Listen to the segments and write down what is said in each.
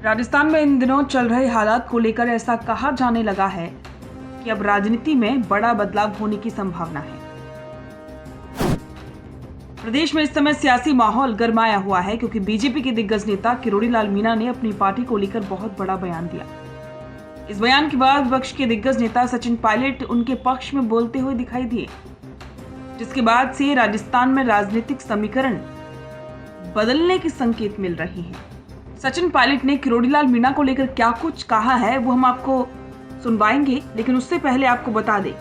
राजस्थान में इन दिनों चल रहे हालात को लेकर ऐसा कहा जाने लगा है कि अब राजनीति में बड़ा बदलाव होने की संभावना है। प्रदेश में इस समय सियासी माहौल गरमाया हुआ है क्योंकि बीजेपी के दिग्गज नेता किरोड़ी लाल मीणा ने अपनी पार्टी को लेकर बहुत बड़ा बयान दिया। इस बयान के बाद विपक्ष के दिग्गज नेता सचिन पायलट उनके पक्ष में बोलते हुए दिखाई दिए, जिसके बाद से राजस्थान में राजनीतिक समीकरण बदलने के संकेत मिल रहे हैं। सचिन पायलट ने किरोड़ी लाल मीणा को लेकर क्या कुछ कहा है वो हम आपको सुनवाएंगे, लेकिन उससे पहले आपको बता दें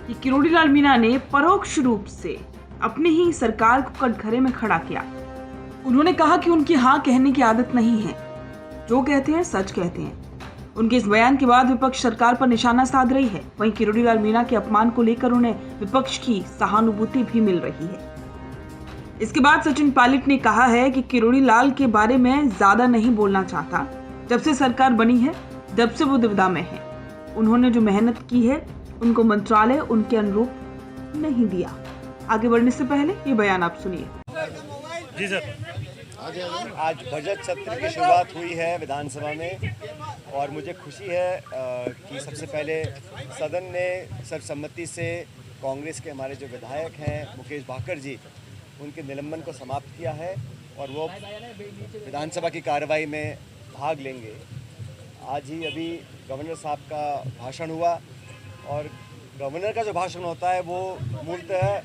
कि किरोड़ी लाल मीणा ने परोक्ष रूप से अपनी ही सरकार को कटघरे में खड़ा किया। उन्होंने कहा कि उनकी हाँ कहने की आदत नहीं है, जो कहते हैं सच कहते हैं। उनके इस बयान के बाद विपक्ष सरकार पर निशाना साध रही है। वहीं किरोड़ी लाल मीणा के अपमान को लेकर उन्हें विपक्ष की सहानुभूति भी मिल रही है। इसके बाद सचिन पायलट ने कहा है कि किरोड़ी लाल के बारे में ज्यादा नहीं बोलना चाहता। जब से सरकार बनी है जब से वो दुविधा में है। उन्होंने जो मेहनत की है उनको मंत्रालय उनके अनुरूप नहीं दिया। आगे बढ़ने से पहले ये बयान आप सुनिए। जी सर, आज बजट सत्र की शुरुआत हुई है विधानसभा में और मुझे खुशी है कि सबसे पहले सदन ने सर्वसम्मति से कांग्रेस के हमारे जो विधायक हैं मुकेश भाकर जी, उनके निलंबन को समाप्त किया है और वो विधानसभा की कार्रवाई में भाग लेंगे। आज ही अभी गवर्नर साहब का भाषण हुआ और गवर्नर का जो भाषण होता है वो मूलतः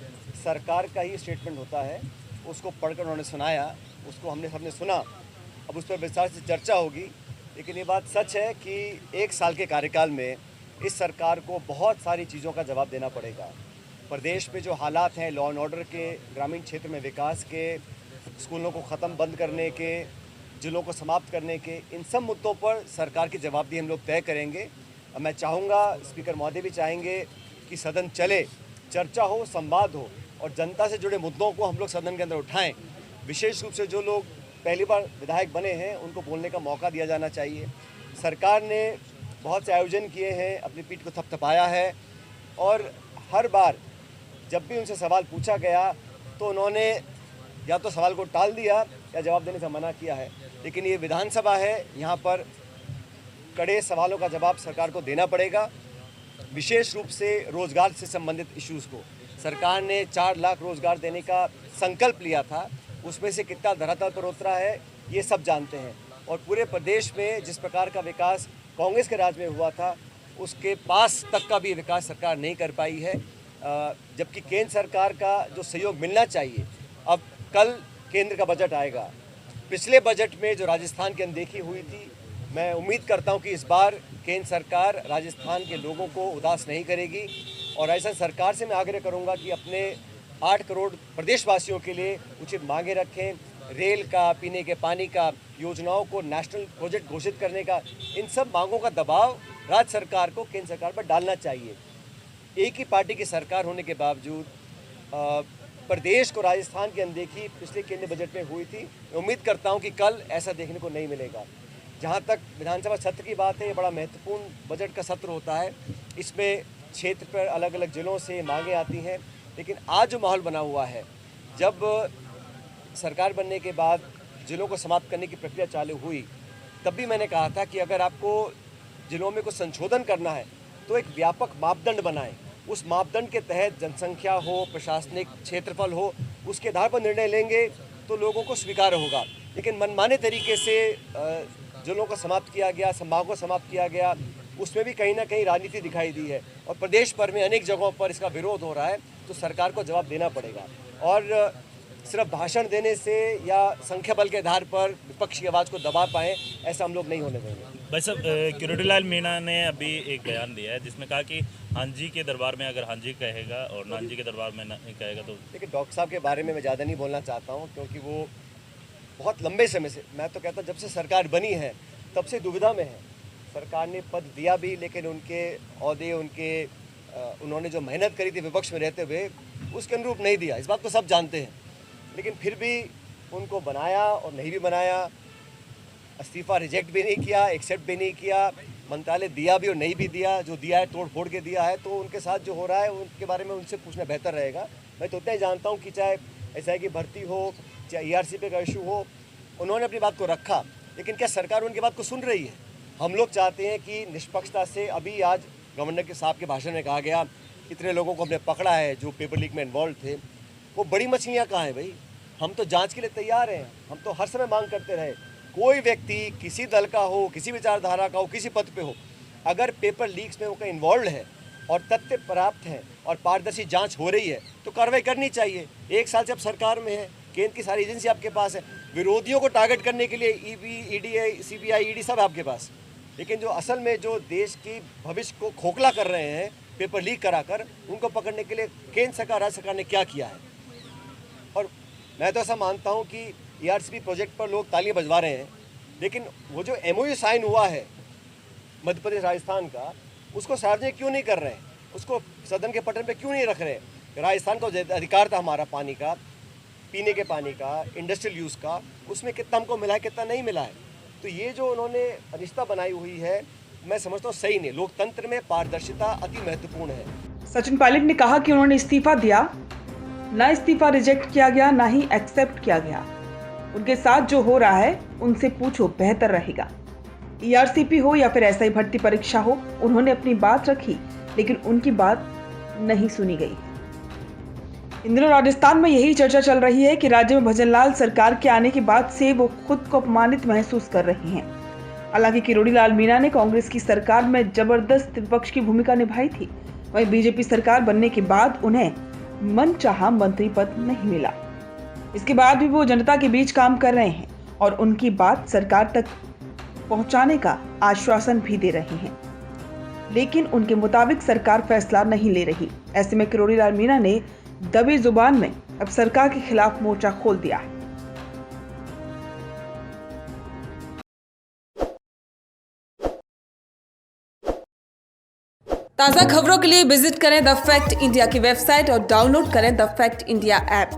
सरकार का ही स्टेटमेंट होता है। उसको पढ़कर उन्होंने सुनाया, उसको हमने सबने सुना। अब उस पर विस्तार से चर्चा होगी, लेकिन ये बात सच है कि 1 साल के कार्यकाल में इस सरकार को बहुत सारी चीज़ों का जवाब देना पड़ेगा। प्रदेश में जो हालात हैं लॉ एंड ऑर्डर के, ग्रामीण क्षेत्र में विकास के, स्कूलों को ख़त्म बंद करने के, जिलों को समाप्त करने के, इन सब मुद्दों पर सरकार की जवाबदेही हम लोग तय करेंगे। और मैं चाहूँगा, स्पीकर महोदय भी चाहेंगे कि सदन चले, चर्चा हो, संवाद हो और जनता से जुड़े मुद्दों को हम लोग सदन के अंदर उठाएं। विशेष रूप से जो लोग पहली बार विधायक बने हैं उनको बोलने का मौका दिया जाना चाहिए। सरकार ने बहुत से आयोजन किए हैं, अपनी पीठ को थपथपाया है और हर बार जब भी उनसे सवाल पूछा गया तो उन्होंने या तो सवाल को टाल दिया या जवाब देने से मना किया है। लेकिन ये विधानसभा है, यहाँ पर कड़े सवालों का जवाब सरकार को देना पड़ेगा। विशेष रूप से रोजगार से संबंधित इश्यूज़ को सरकार ने 4 लाख रोजगार देने का संकल्प लिया था, उसमें से कितना धरातल पर उतरा है ये सब जानते हैं। और पूरे प्रदेश में जिस प्रकार का विकास कांग्रेस के राज में हुआ था उसके पास तक का भी विकास सरकार नहीं कर पाई है, जबकि केंद्र सरकार का जो सहयोग मिलना चाहिए। अब कल केंद्र का बजट आएगा। पिछले बजट में जो राजस्थान की अनदेखी हुई थी, मैं उम्मीद करता हूं कि इस बार केंद्र सरकार राजस्थान के लोगों को उदास नहीं करेगी। और राजस्थान सरकार से मैं आग्रह करूंगा कि अपने 8 करोड़ प्रदेशवासियों के लिए उचित मांगे रखें। रेल का, पीने के पानी का, योजनाओं को नेशनल प्रोजेक्ट घोषित करने का, इन सब मांगों का दबाव राज्य सरकार को केंद्र सरकार पर डालना चाहिए। एक ही पार्टी की सरकार होने के बावजूद प्रदेश को राजस्थान की अनदेखी पिछले केंद्रीय बजट में हुई थी। मैं उम्मीद करता हूं कि कल ऐसा देखने को नहीं मिलेगा। जहां तक विधानसभा सत्र की बात है, ये बड़ा महत्वपूर्ण बजट का सत्र होता है। इसमें क्षेत्र पर अलग अलग जिलों से मांगे आती हैं, लेकिन आज जो माहौल बना हुआ है, जब सरकार बनने के बाद जिलों को समाप्त करने की प्रक्रिया चालू हुई, तब भी मैंने कहा था कि अगर आपको जिलों में कुछ संशोधन करना है तो एक व्यापक मापदंड बनाएं। उस मापदंड के तहत जनसंख्या हो, प्रशासनिक क्षेत्रफल हो, उसके आधार पर निर्णय लेंगे तो लोगों को स्वीकार होगा। लेकिन मनमाने तरीके से जिलों को समाप्त किया गया, संभागों को समाप्त किया गया, उसमें भी कहीं ना कहीं राजनीति दिखाई दी है और प्रदेश भर में अनेक जगहों पर इसका विरोध हो रहा है। तो सरकार को जवाब देना पड़ेगा और सिर्फ भाषण देने से या संख्या बल के आधार पर विपक्ष की आवाज़ को दबा पाएँ, ऐसा हम लोग नहीं होने देंगे। भाई साहब, किरोड़ी लाल मीणा ने अभी एक बयान दिया है जिसमें कहा कि हाँ जी के दरबार में अगर हाँ जी कहेगा और ना जी के दरबार में नहीं कहेगा तो। देखिए, डॉक्टर साहब के बारे में मैं ज़्यादा नहीं बोलना चाहता हूँ क्योंकि वो बहुत लंबे समय से, मैं तो कहता जब से सरकार बनी है तब से दुविधा में है। सरकार ने पद दिया भी, लेकिन उनके ओहदे, उन्होंने जो मेहनत करी थी विपक्ष में रहते हुए उसके अनुरूप नहीं दिया। इस बात को सब जानते हैं, लेकिन फिर भी उनको बनाया और नहीं भी बनाया, इस्तीफा रिजेक्ट भी नहीं किया, एक्सेप्ट भी नहीं किया, मंत्रालय दिया भी और नहीं भी दिया। जो दिया है तोड़ फोड़ के दिया है, तो उनके साथ जो हो रहा है उनके बारे में उनसे पूछना बेहतर रहेगा। मैं तो उतना ही जानता हूँ कि चाहे एसआई की भर्ती हो, चाहे ईआरसी पे का इशू हो, उन्होंने अपनी बात को रखा। लेकिन क्या सरकार उनकी बात को सुन रही है? हम लोग चाहते हैं कि निष्पक्षता से, अभी आज गवर्नर के साहब के भाषण में कहा गया इतने लोगों को हमने पकड़ा है जो पेपर लीक में इन्वॉल्व थे, वो बड़ी मछलियाँ कहाँ हैं भाई? हम तो जांच के लिए तैयार हैं, हम तो हर समय मांग करते रहे। कोई व्यक्ति किसी दल का हो, किसी विचारधारा का हो, किसी पद पे हो, अगर पेपर लीक्स में वो कहीं इन्वॉल्व है और तथ्य प्राप्त हैं और पारदर्शी जांच हो रही है तो कार्रवाई करनी चाहिए। 1 साल से आप सरकार में है, केंद्र की सारी एजेंसी आपके पास है, विरोधियों को टारगेट करने के लिए ईडी, ईडीआई, सीबीआई, ईडी सब आपके पास, लेकिन जो असल में जो देश की भविष्य को खोखला कर रहे हैं पेपर लीक कराकर, उनको पकड़ने के लिए केंद्र सरकार, राज्य सरकार ने क्या किया है? और मैं तो ऐसा मानता हूं कि ERCP प्रोजेक्ट पर लोग तालियां बजवा रहे हैं, लेकिन वो जो MOU साइन हुआ है मध्य प्रदेश राजस्थान का, उसको सार्वजनिक क्यों नहीं कर रहे हैं? उसको सदन के पटल पे क्यों नहीं रख रहे? राजस्थान का जो अधिकार था हमारा पानी का, पीने के पानी का, इंडस्ट्रियल यूज़ का, उसमें कितना हमको मिला है, कितना नहीं मिला है? तो ये जो उन्होंने अनिश्चितता बनाई हुई है, मैं समझता हूँ सही नहीं। लोकतंत्र में पारदर्शिता अति महत्वपूर्ण है। सचिन पायलट ने कहा कि उन्होंने इस्तीफा दिया, ना इस्तीफा रिजेक्ट किया गया, ना ही एक्सेप्ट किया गया। उनके साथ जो हो रहा है उनसे पूछो, बेहतर रहेगा। ERCP हो या फिर SI भर्ती परीक्षा हो, उन्होंने अपनी बात रखी, लेकिन उनकी बात नहीं सुनी गई। इन दिनों राजस्थान में यही चर्चा चल रही है कि राज्य में भजनलाल सरकार के आने के बाद से वो खुद को अपमानित महसूस कर रही हैं। हालांकि किरोड़ी लाल मीणा ने कांग्रेस की सरकार में जबरदस्त विपक्ष की भूमिका निभाई थी, वहीं बीजेपी सरकार बनने के बाद उन्हें मनचाहा मंत्री पद नहीं मिला। इसके बाद भी वो जनता के बीच काम कर रहे हैं और उनकी बात सरकार तक पहुंचाने का आश्वासन भी दे रहे हैं, लेकिन उनके मुताबिक सरकार फैसला नहीं ले रही। ऐसे में किरोड़ी लाल मीणा ने दबी जुबान में अब सरकार के खिलाफ मोर्चा खोल दिया है। ताज़ा खबरों के लिए विजिट करें द फैक्ट इंडिया की वेबसाइट और डाउनलोड करें द फैक्ट इंडिया ऐप।